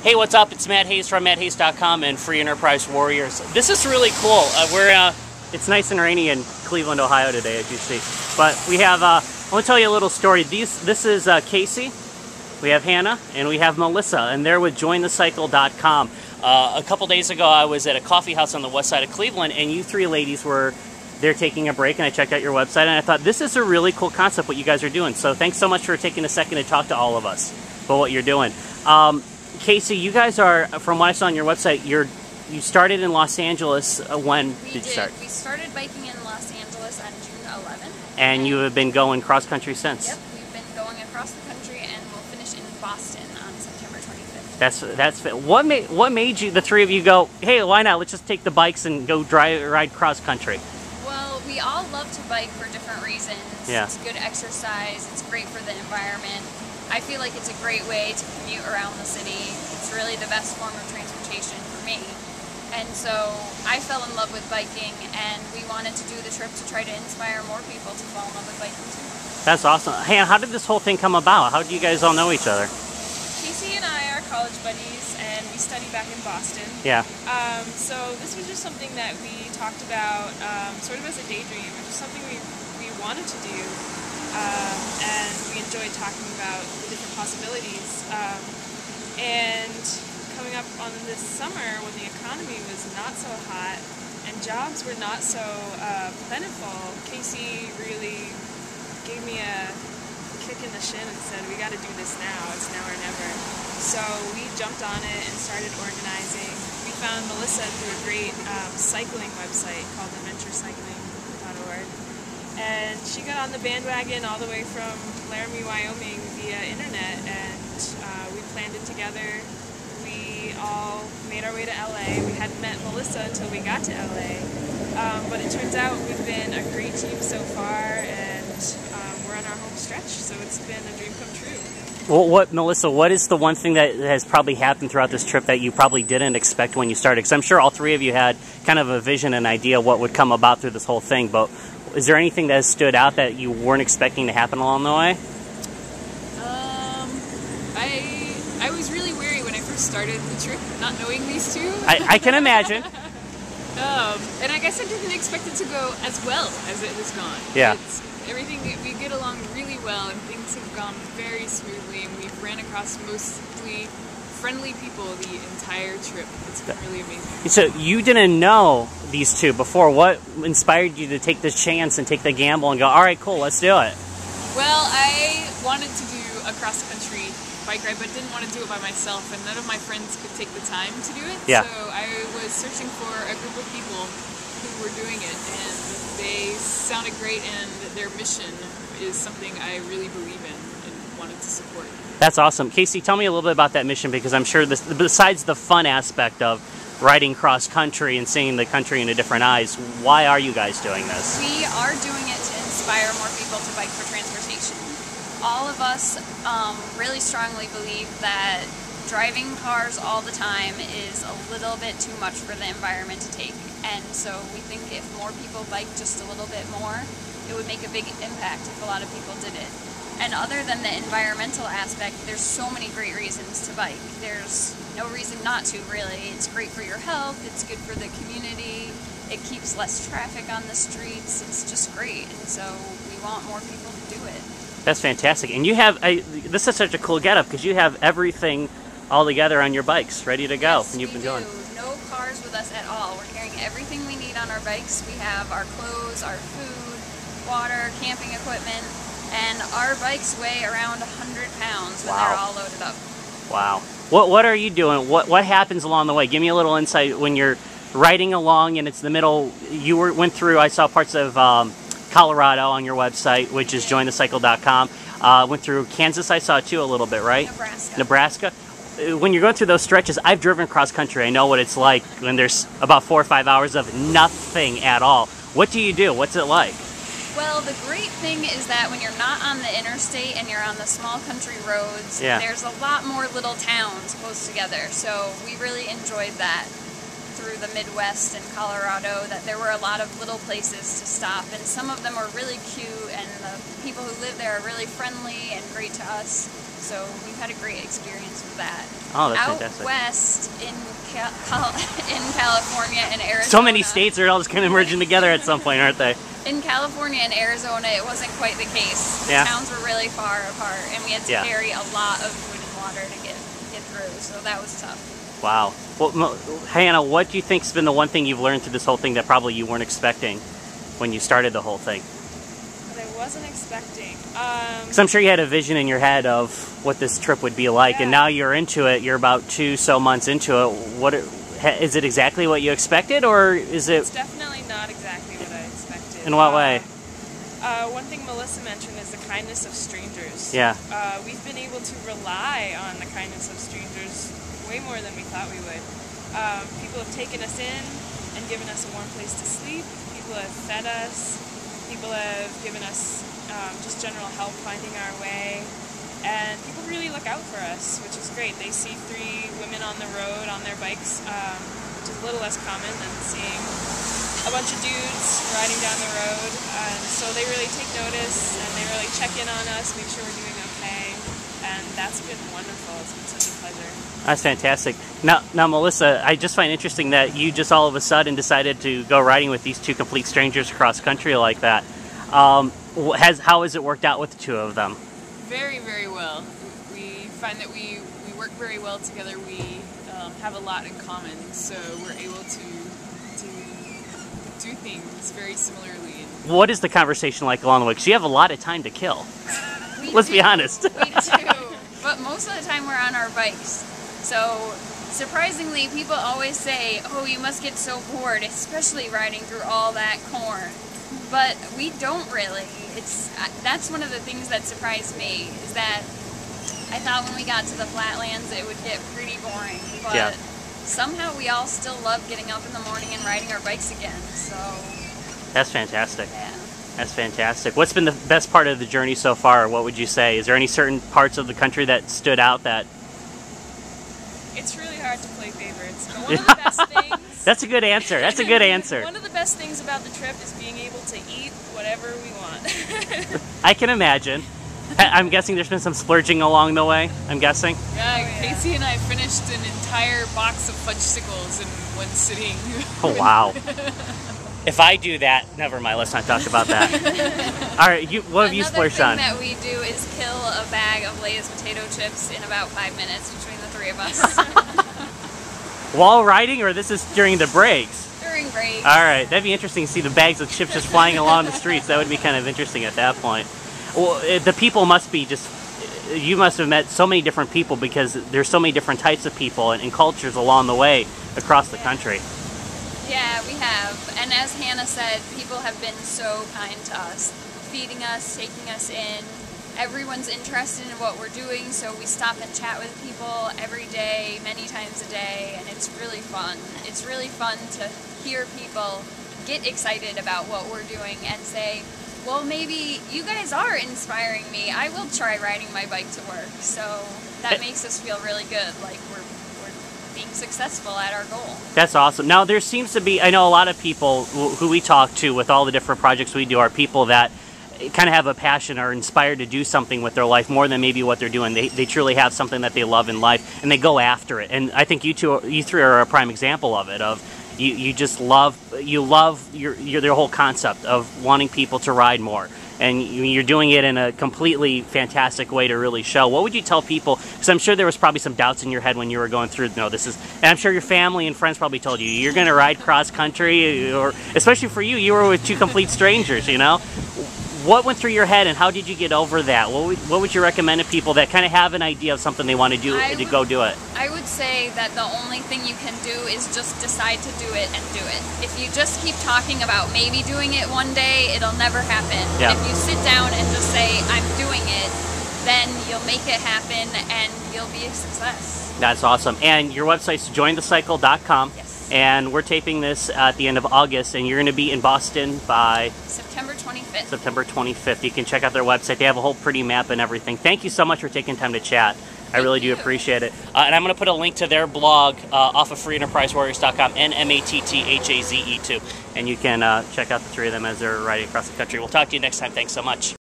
Hey, what's up? It's Matt Haze from MattHaze.com and Free Enterprise Warriors. This is really cool. It's nice and rainy in Cleveland, Ohio today, as you see. But we have, I want to tell you a little story. This is Casey, we have Hannah, and we have Melissa, and they're with JoinTheCycle.com. A couple days ago, I was at a coffee house on the west side of Cleveland, and you three ladies were there taking a break, and I checked out your website, and I thought, this is a really cool concept, what you guys are doing. So thanks so much for taking a second to talk to all of us about what you're doing. Casey, you guys are, from what I saw on your website, you started in Los Angeles. When did you start? We started biking in Los Angeles on June 11th. And you have been going cross-country since? Yep, we've been going across the country, and we'll finish in Boston on September 25th. That's what made you, the three of you, go, hey, why not? Let's just take the bikes and go ride cross-country. Well, we all love to bike for different reasons. Yeah. It's good exercise. It's great for the environment. I feel like it's a great way to commute around the city. It's really the best form of transportation for me. And so I fell in love with biking, and we wanted to do the trip to try to inspire more people to fall in love with biking too. That's awesome. Hey, how did this whole thing come about? How do you guys all know each other? Casey and I are college buddies, and we study back in Boston. Yeah. So this was just something that we talked about sort of as a daydream. It was something we wanted to do. And we enjoyed talking about the different possibilities. And coming up on this summer when the economy was not so hot and jobs were not so plentiful, Casey really gave me a kick in the shin and said, we got to do this now. It's now or never. So we jumped on it and started organizing. We found Melissa through a great cycling website called adventurecycling.org. And she got on the bandwagon all the way from Laramie, Wyoming via internet, and we planned it together. We all made our way to LA. We hadn't met Melissa until we got to LA, but it turns out we've been a great team so far, and we're on our home stretch, so it's been a dream come true. Well, Melissa, what is the one thing that has probably happened throughout this trip that you probably didn't expect when you started? Because I'm sure all three of you had kind of a vision and idea what would come about through this whole thing, but is there anything that has stood out that you weren't expecting to happen along the way? I was really wary when I first started the trip, not knowing these two. I can imagine. And I guess I didn't expect it to go as well as it has gone. Yeah. Everything, we get along really well, and things have gone very smoothly, and we've ran across mostly friendly people the entire trip. It's been really amazing. So you didn't know these two before. What inspired you to take this chance and take the gamble and go, all right, cool, let's do it? Well, I wanted to do a cross-country bike ride, but didn't want to do it by myself, and none of my friends could take the time to do it. Yeah. So I was searching for a group of people who were doing it, and they sounded great, and their mission is something I really believe in and wanted to support. That's awesome. Casey, tell me a little bit about that mission, because I'm sure this, besides the fun aspect of riding cross-country and seeing the country into different eyes, why are you guys doing this? We are doing it to inspire more people to bike for transportation. All of us really strongly believe that driving cars all the time is a little bit too much for the environment to take. And so we think if more people bike just a little bit more, it would make a big impact if a lot of people did it. And other than the environmental aspect, there's so many great reasons to bike. There's no reason not to, really. It's great for your health, it's good for the community, it keeps less traffic on the streets, it's just great. And so we want more people to do it. That's fantastic. And you have, this is such a cool getup, because you have everything all together on your bikes, ready to go. Yes, and you've been do. going. No cars with us at all. We're carrying everything we need on our bikes. We have our clothes, our food, water, camping equipment, and our bikes weigh around 100 pounds when they're all loaded up. Wow. What are you doing? What happens along the way? Give me a little insight when you're riding along and it's the middle. You went through, I saw parts of Colorado on your website, which is jointhecycle.com. Went through Kansas, I saw too a little bit, right? Nebraska. When you're going through those stretches, I've driven cross country. I know what it's like when there's about 4 or 5 hours of nothing at all. What do you do? What's it like? Well, the great thing is that when you're not on the interstate and you're on the small country roads, there's a lot more little towns close together. So we really enjoyed that through the Midwest and Colorado, that there were a lot of little places to stop, and some of them were really cute, and the people who live there are really friendly and great to us. So we've had a great experience with that. Oh, that's Out fantastic. west in in California and Arizona. So many states are all just kind of merging together at some point, aren't they? In California and Arizona, it wasn't quite the case. The Yeah. towns were really far apart, and we had to Yeah. carry a lot of food and water to get through, so that was tough. Wow. Well, Hannah, what do you think's been the one thing you've learned through this whole thing that probably you weren't expecting when you started the whole thing? That I wasn't expecting. Because I'm sure you had a vision in your head of what this trip would be like, and Yeah. now you're into it. You're about 2 months into it. What is it exactly what you expected, or is it? It's definitely not exactly what I expected. In what way? One thing Melissa mentioned is the kindness of strangers. Yeah. We've been able to rely on the kindness of strangers way more than we thought we would. People have taken us in and given us a warm place to sleep. People have fed us. People have given us just general help finding our way. And people really look out for us, which is great. They see 3 women on the road on their bikes, which is a little less common than seeing a bunch of dudes riding down the road. And so they really take notice and they really check in on us, make sure we're doing okay. And that's been wonderful. It's been such a pleasure. That's fantastic. Now, Melissa, I just find interesting that you just all of a sudden decided to go riding with these 2 complete strangers across country like that. How has it worked out with the 2 of them? Very, very well. We find that we work very well together. We have a lot in common, so we're able to do things very similarly. What is the conversation like along the way? Because you have a lot of time to kill. Let's be honest. We do, but most of the time we're on our bikes. So surprisingly, people always say, "Oh, you must get so bored, especially riding through all that corn." But we don't really. That's one of the things that surprised me, is that I thought when we got to the flatlands it would get pretty boring, but Yeah. somehow we all still love getting up in the morning and riding our bikes again. So That's fantastic. yeah. That's fantastic. What's been the best part of the journey so far? What would you say? Is there any certain parts of the country that stood out that... It's really hard to play favorites, but one of the best things... That's a good answer. That's a good answer. One of the best things about the trip is being able to eat whatever we want. I can imagine. I'm guessing there's been some splurging along the way, I'm guessing. Yeah, yeah. Casey and I finished an entire box of fudgesicles in one sitting. Oh, wow. If I do that, never mind, let's not talk about that. All right, what have you splurged on? Another thing that we do is kill a bag of Lay's potato chips in about 5 minutes between the 3 of us. While riding, or this is during the breaks? During breaks. All right, that'd be interesting to see the bags of chips just flying along the streets. That would be kind of interesting at that point. Well, the people must be just... You must have met so many different people, because there's so many different types of people and cultures along the way across the country. Yeah, we have. And as Hannah said, people have been so kind to us, feeding us, taking us in. Everyone's interested in what we're doing, so we stop and chat with people every day, many times a day, and it's really fun. It's really fun to hear people get excited about what we're doing and say, well, maybe you guys are inspiring me. I will try riding my bike to work. So that makes us feel really good, like we're being successful at our goal. That's awesome. Now, there seems to be, I know a lot of people who we talk to with all the different projects we do are people that kind of have a passion or inspired to do something with their life more than maybe what they're doing. They truly have something that they love in life, and they go after it. And I think you 3 are a prime example of it. You just love your whole concept of wanting people to ride more, and you're doing it in a completely fantastic way to really show. What would you tell people? Because I'm sure there was probably some doubts in your head when you were going through. No, this is, and I'm sure your family and friends probably told you you're going to ride cross country, or especially for you, you were with 2 complete strangers. You know, what went through your head, and how did you get over that? What would you recommend to people that kind of have an idea of something they want to do to go do it? I would say that the only thing you can do is just decide to do it and do it. If you just keep talking about maybe doing it one day, it'll never happen. Yeah. If you sit down and just say, I'm doing it, then you'll make it happen and you'll be a success. That's awesome. And your website's jointhecycle.com. Yes. And we're taping this at the end of August, and you're going to be in Boston by September 25th. September 25th. You can check out their website. They have a whole pretty map and everything. Thank you so much for taking time to chat. I really do appreciate it. And I'm going to put a link to their blog off of freeenterprisewarriors.com, NMATTHAZE2. And you can check out the 3 of them as they're riding across the country. We'll talk to you next time. Thanks so much.